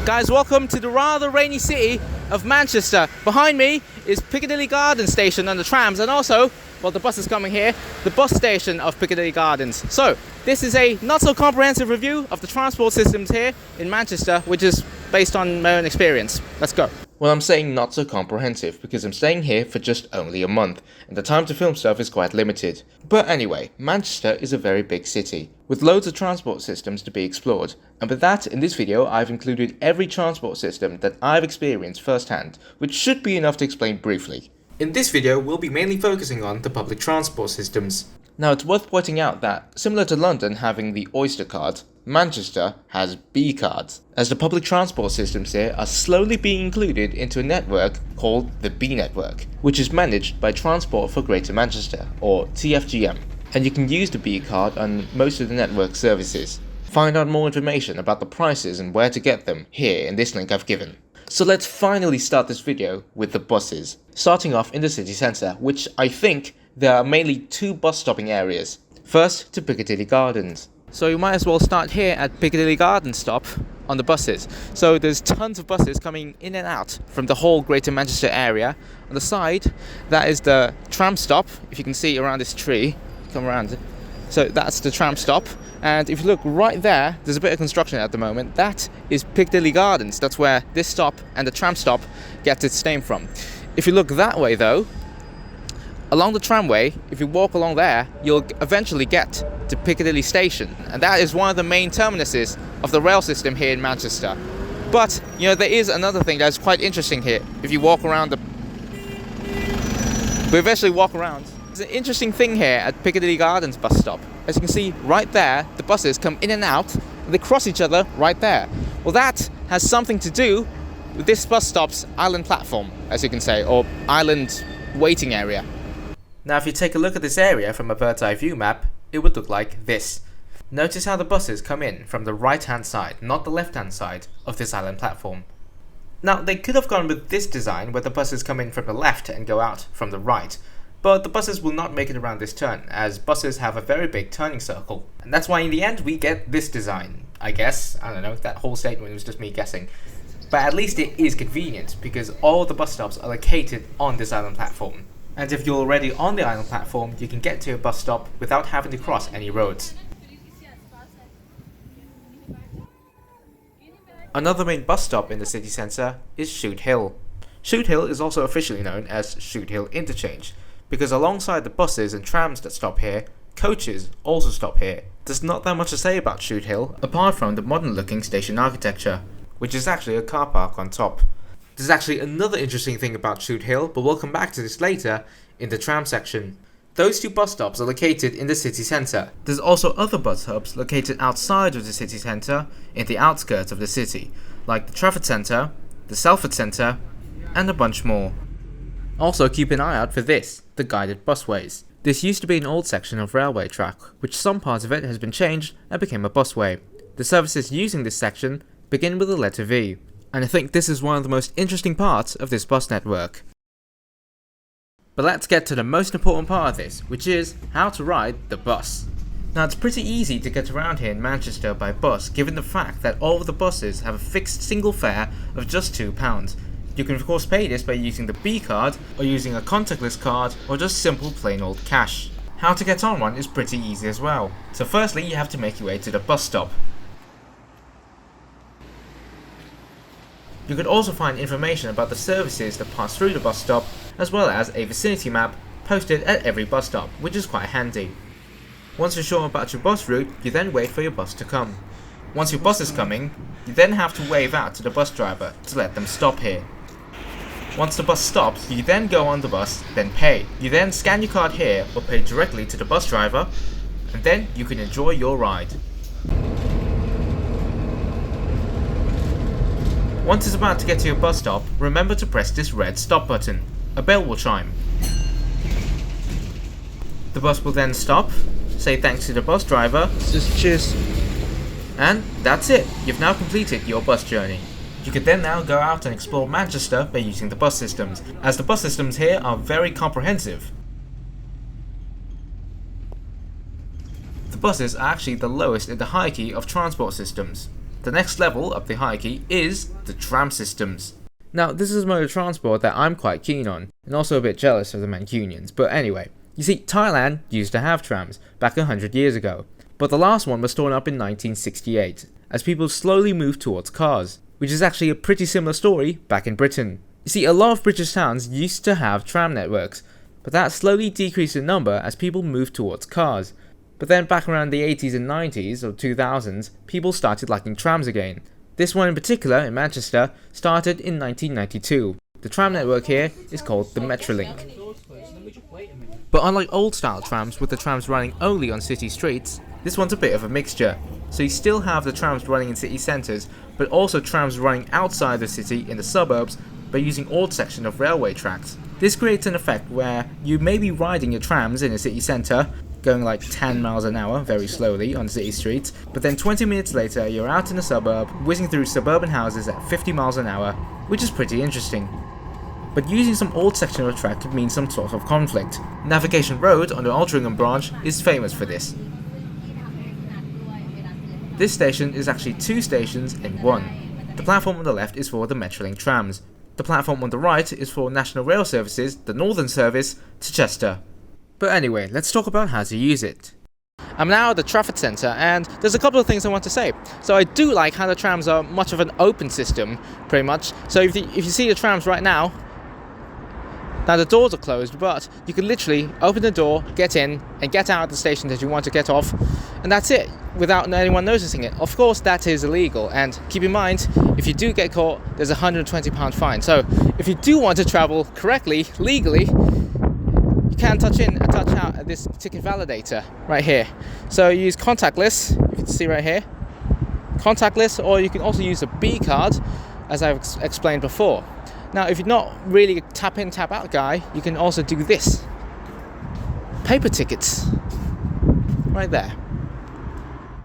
Guys, welcome to the rather rainy city of Manchester. Behind me is Piccadilly Gardens station on the trams, and also, well, the bus is coming here, the bus station of Piccadilly Gardens. So, this is a not so comprehensive review of the transport systems here in Manchester, which is based on my own experience. Let's go. Well, I'm saying not so comprehensive because I'm staying here for just only a month, and the time to film stuff is quite limited. But anyway, Manchester is a very big city, with loads of transport systems to be explored, and with that, in this video I've included every transport system that I've experienced firsthand, which should be enough to explain briefly. In this video, we'll be mainly focusing on the public transport systems. Now, it's worth pointing out that, similar to London having the Oyster card, Manchester has B cards, as the public transport systems here are slowly being included into a network called the B network, which is managed by Transport for Greater Manchester, or TFGM, and you can use the B card on most of the network services. Find out more information about the prices and where to get them here in this link I've given. So let's finally start this video with the buses, starting off in the city centre, which I think there are mainly two bus stopping areas. First to Piccadilly Gardens. So you might as well start here at Piccadilly Gardens stop on the buses. So there's tons of buses coming in and out from the whole Greater Manchester area. On the side, that is the tram stop, if you can see around this tree. Come around. So that's the tram stop. And if you look right there, there's a bit of construction at the moment. That is Piccadilly Gardens. That's where this stop and the tram stop gets its name from. If you look that way though, along the tramway, if you walk along there, you'll eventually get to Piccadilly Station. And that is one of the main terminuses of the rail system here in Manchester. But, you know, there is another thing that's quite interesting here. If you walk around we eventually walk around. There's an interesting thing here at Piccadilly Gardens bus stop. As you can see right there, the buses come in and out, and they cross each other right there. Well, that has something to do with this bus stop's island platform, as you can say, or island waiting area. Now, if you take a look at this area from a bird's eye view map, it would look like this. Notice how the buses come in from the right hand side, not the left hand side of this island platform. Now, they could have gone with this design where the buses come in from the left and go out from the right, but the buses will not make it around this turn, as buses have a very big turning circle. And that's why in the end we get this design, I guess. I don't know, that whole statement was just me guessing. But at least it is convenient, because all the bus stops are located on this island platform. And if you're already on the island platform, you can get to your bus stop without having to cross any roads. Another main bus stop in the city centre is Shoot Hill. Shoot Hill is also officially known as Shoot Hill Interchange, because alongside the buses and trams that stop here, coaches also stop here. There's not that much to say about Shoot Hill, apart from the modern looking station architecture, which is actually a car park on top. There's actually another interesting thing about Shoot Hill, but we'll come back to this later in the tram section. Those two bus stops are located in the city centre. There's also other bus hubs located outside of the city centre, in the outskirts of the city, like the Trafford Centre, the Salford Centre, and a bunch more. Also keep an eye out for this, the guided busways. This used to be an old section of railway track, which some parts of it has been changed and became a busway. The services using this section begin with the letter V, and I think this is one of the most interesting parts of this bus network. But let's get to the most important part of this, which is how to ride the bus. Now, it's pretty easy to get around here in Manchester by bus, given the fact that all of the buses have a fixed single fare of just £2. You can of course pay this by using the B card, or using a contactless card, or just simple plain old cash. How to get on one is pretty easy as well. So firstly, you have to make your way to the bus stop. You could also find information about the services that pass through the bus stop, as well as a vicinity map posted at every bus stop, which is quite handy. Once you're sure about your bus route, you then wait for your bus to come. Once your bus is coming, you then have to wave out to the bus driver to let them stop here. Once the bus stops, you then go on the bus, then pay. You then scan your card here or pay directly to the bus driver, and then you can enjoy your ride. Once it's about to get to your bus stop, remember to press this red stop button. A bell will chime. The bus will then stop, say thanks to the bus driver, Cheers. and that's it. You've now completed your bus journey. You could then now go out and explore Manchester by using the bus systems, as the bus systems here are very comprehensive. The buses are actually the lowest in the hierarchy of transport systems. The next level up the hierarchy is the tram systems. Now, this is a mode of transport that I'm quite keen on, and also a bit jealous of the Mancunians, but anyway. You see, Thailand used to have trams back 100 years ago, but the last one was torn up in 1968, as people slowly moved towards cars, which is actually a pretty similar story back in Britain. You see, a lot of British towns used to have tram networks, but that slowly decreased in number as people moved towards cars. But then back around the 80s and 90s or 2000s, people started liking trams again. This one in particular, in Manchester, started in 1992. The tram network here is called the Metrolink. But unlike old style trams with the trams running only on city streets, this one's a bit of a mixture. So you still have the trams running in city centres, but also trams running outside the city in the suburbs by using old section of railway tracks. This creates an effect where you may be riding your trams in a city centre, going like 10 miles an hour very slowly on city streets, but then 20 minutes later you're out in a suburb, whizzing through suburban houses at 50 miles an hour, which is pretty interesting. But using some old section of track could mean some sort of conflict. Navigation Road on the Altrincham branch is famous for this. This station is actually two stations in one. The platform on the left is for the Metrolink trams. The platform on the right is for National Rail Services, the Northern Service, to Chester. But anyway, let's talk about how to use it. I'm now at the Trafford Centre, and there's a couple of things I want to say. So I do like how the trams are much of an open system, pretty much. So if you see the trams right now the doors are closed, but you can literally open the door, get in, and get out of the station that you want to get off, and that's it, without anyone noticing it. Of course, that is illegal, and keep in mind, if you do get caught, there's a £120 fine. So if you do want to travel correctly, legally, you can touch in and touch out at this ticket validator right here. So you use contactless, you can see right here, contactless, or you can also use a B card, as I've explained before. Now, if you're not really a tap in, tap out guy, you can also do this. Paper tickets. Right there.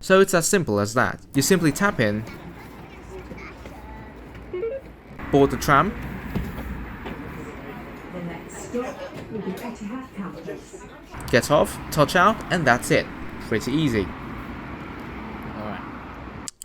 So it's as simple as that. You simply tap in, board the tram, The next stop will be Etihad Campus. get off, touch out, and that's it. Pretty easy. Alright.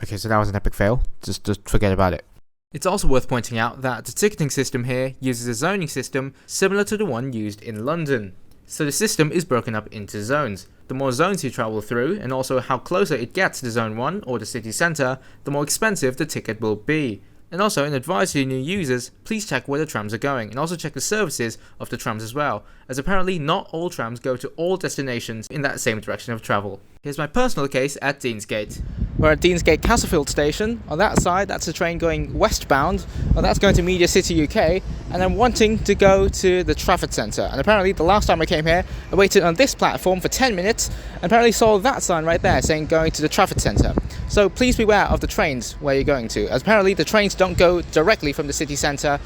Okay, so that was an epic fail. Just forget about it. It's also worth pointing out that the ticketing system here uses a zoning system similar to the one used in London. So the system is broken up into zones. The more zones you travel through, and also how closer it gets to Zone 1 or the city centre, the more expensive the ticket will be. And also, an advice to new users, please check where the trams are going, and also check the services of the trams as well, as apparently not all trams go to all destinations in that same direction of travel. Here's my personal case at Deansgate. We're at Deansgate Castlefield Station. On that side, that's a train going westbound, and that's going to Media City UK, and I'm wanting to go to the Trafford Centre. And apparently, the last time I came here, I waited on this platform for 10 minutes, and apparently saw that sign right there saying going to the Trafford Centre. So please beware of the trains where you're going to, as apparently the trains don't go directly from the city centre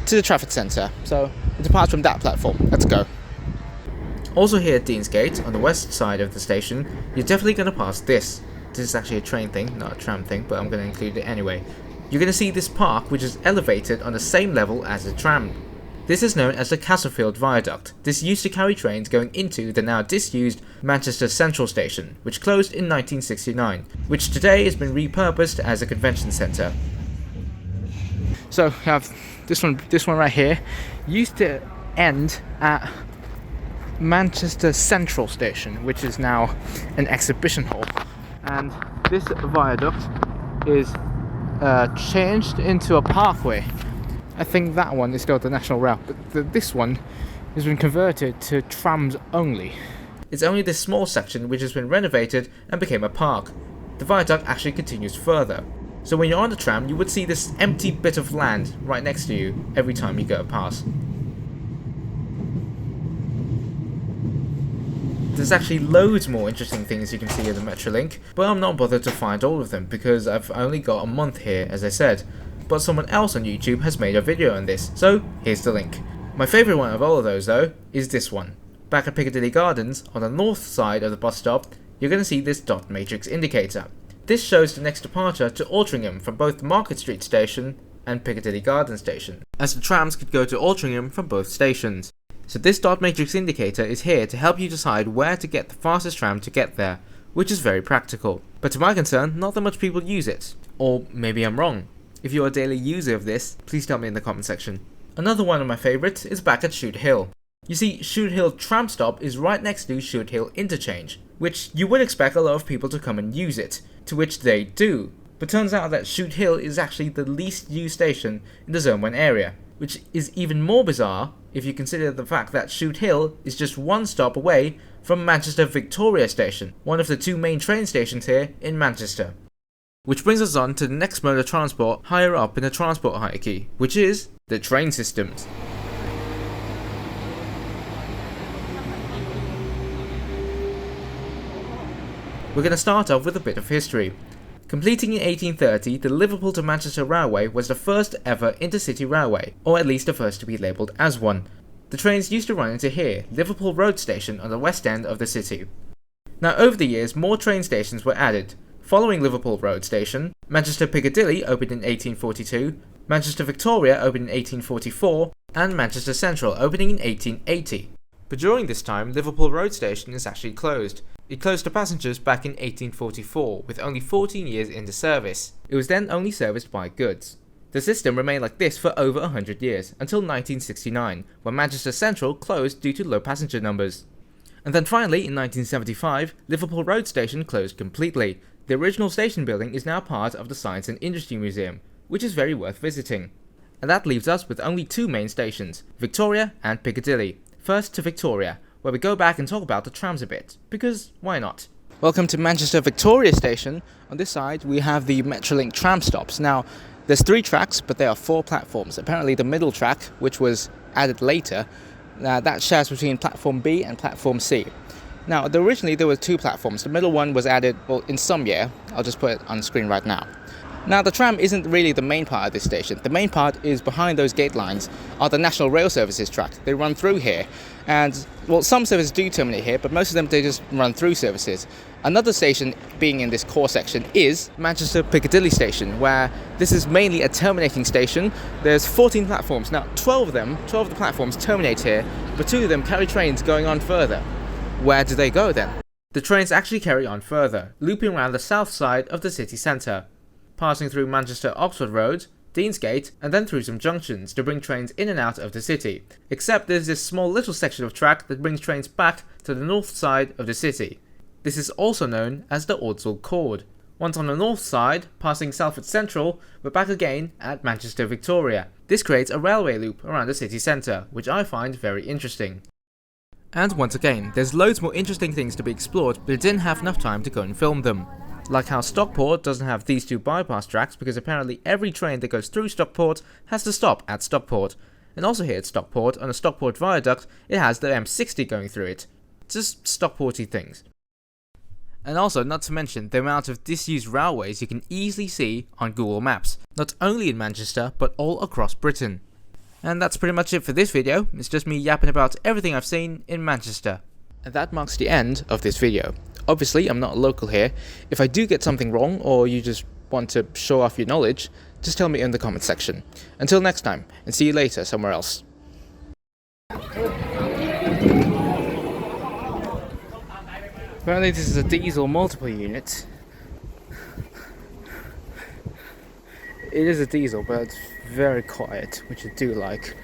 to the Trafford Centre. So it departs from that platform. Let's go. Also here at Deansgate, on the west side of the station, you're definitely going to pass this. This is actually a train thing, not a tram thing, but I'm going to include it anyway. You're going to see this park, which is elevated on the same level as the tram. This is known as the Castlefield Viaduct. This used to carry trains going into the now disused Manchester Central Station, which closed in 1969, which today has been repurposed as a convention centre. So we have this one right here, used to end at Manchester Central Station, which is now an exhibition hall. And this viaduct is changed into a parkway. I think that one is still the National Rail, but this one has been converted to trams only. It's only this small section which has been renovated and became a park. The viaduct actually continues further. So when you're on the tram, you would see this empty bit of land right next to you every time you go past. There's actually loads more interesting things you can see in the Metrolink, but I'm not bothered to find all of them because I've only got a month here, as I said. But someone else on YouTube has made a video on this, so here's the link. My favourite one of all of those though, is this one. Back at Piccadilly Gardens, on the north side of the bus stop, you're going to see this dot matrix indicator. This shows the next departure to Altrincham from both the Market Street station and Piccadilly Garden station, as the trams could go to Altrincham from both stations. So this dot matrix indicator is here to help you decide where to get the fastest tram to get there, which is very practical. But to my concern, not that much people use it. Or maybe I'm wrong. If you're a daily user of this, please tell me in the comment section. Another one of my favourites is back at Shoot Hill. You see, Shoot Hill tram stop is right next to Shoot Hill interchange, which you would expect a lot of people to come and use it, to which they do. But turns out that Shoot Hill is actually the least used station in the Zone 1 area, which is even more bizarre if you consider the fact that Shoot Hill is just one stop away from Manchester Victoria Station, one of the two main train stations here in Manchester. Which brings us on to the next mode of transport higher up in the transport hierarchy, which is the train systems. We're going to start off with a bit of history. Completing in 1830, the Liverpool to Manchester Railway was the first ever intercity railway, or at least the first to be labelled as one. The trains used to run into here, Liverpool Road Station on the west end of the city. Now over the years, more train stations were added. Following Liverpool Road Station, Manchester Piccadilly opened in 1842, Manchester Victoria opened in 1844, and Manchester Central opening in 1880. But during this time, Liverpool Road Station is actually closed. It closed to passengers back in 1844, with only 14 years into service. It was then only serviced by goods. The system remained like this for over 100 years, until 1969, when Manchester Central closed due to low passenger numbers. And then finally, in 1975, Liverpool Road Station closed completely. The original station building is now part of the Science and Industry Museum, which is very worth visiting. And that leaves us with only two main stations, Victoria and Piccadilly. First to Victoria, where we go back and talk about the trams a bit, because why not? Welcome to Manchester Victoria Station. On this side we have the Metrolink tram stops. Now, there's 3 tracks, but there are 4 platforms. Apparently the middle track, which was added later, that shares between platform B and platform C. Now, originally there were 2 platforms. The middle one was added, well, in some year. I'll just put it on screen right now. Now, the tram isn't really the main part of this station. The main part is behind those gate lines are the National Rail Services track. They run through here. And, well, some services do terminate here, but most of them, they just run through services. Another station being in this core section is Manchester Piccadilly Station, where this is mainly a terminating station. There's 14 platforms. Now, 12 of the platforms terminate here, but 2 of them carry trains going on further. Where do they go then? The trains actually carry on further, looping around the south side of the city centre, passing through Manchester Oxford Road, Deansgate, and then through some junctions to bring trains in and out of the city. Except there's this small little section of track that brings trains back to the north side of the city. This is also known as the Ordsall Chord. Once on the north side, passing Salford Central, we're back again at Manchester Victoria. This creates a railway loop around the city centre, which I find very interesting. And once again, there's loads more interesting things to be explored, but I didn't have enough time to go and film them. Like how Stockport doesn't have these 2 bypass tracks because apparently every train that goes through Stockport has to stop at Stockport. And also here at Stockport, on the Stockport Viaduct, it has the M60 going through it. Just Stockporty things. And also, not to mention the amount of disused railways you can easily see on Google Maps, not only in Manchester, but all across Britain. And that's pretty much it for this video. It's just me yapping about everything I've seen in Manchester. And that marks the end of this video. Obviously, I'm not local here. If I do get something wrong, or you just want to show off your knowledge, just tell me in the comment section. Until next time, and see you later somewhere else. Apparently this is a diesel multiple unit. It is a diesel, but it's very quiet, which I do like.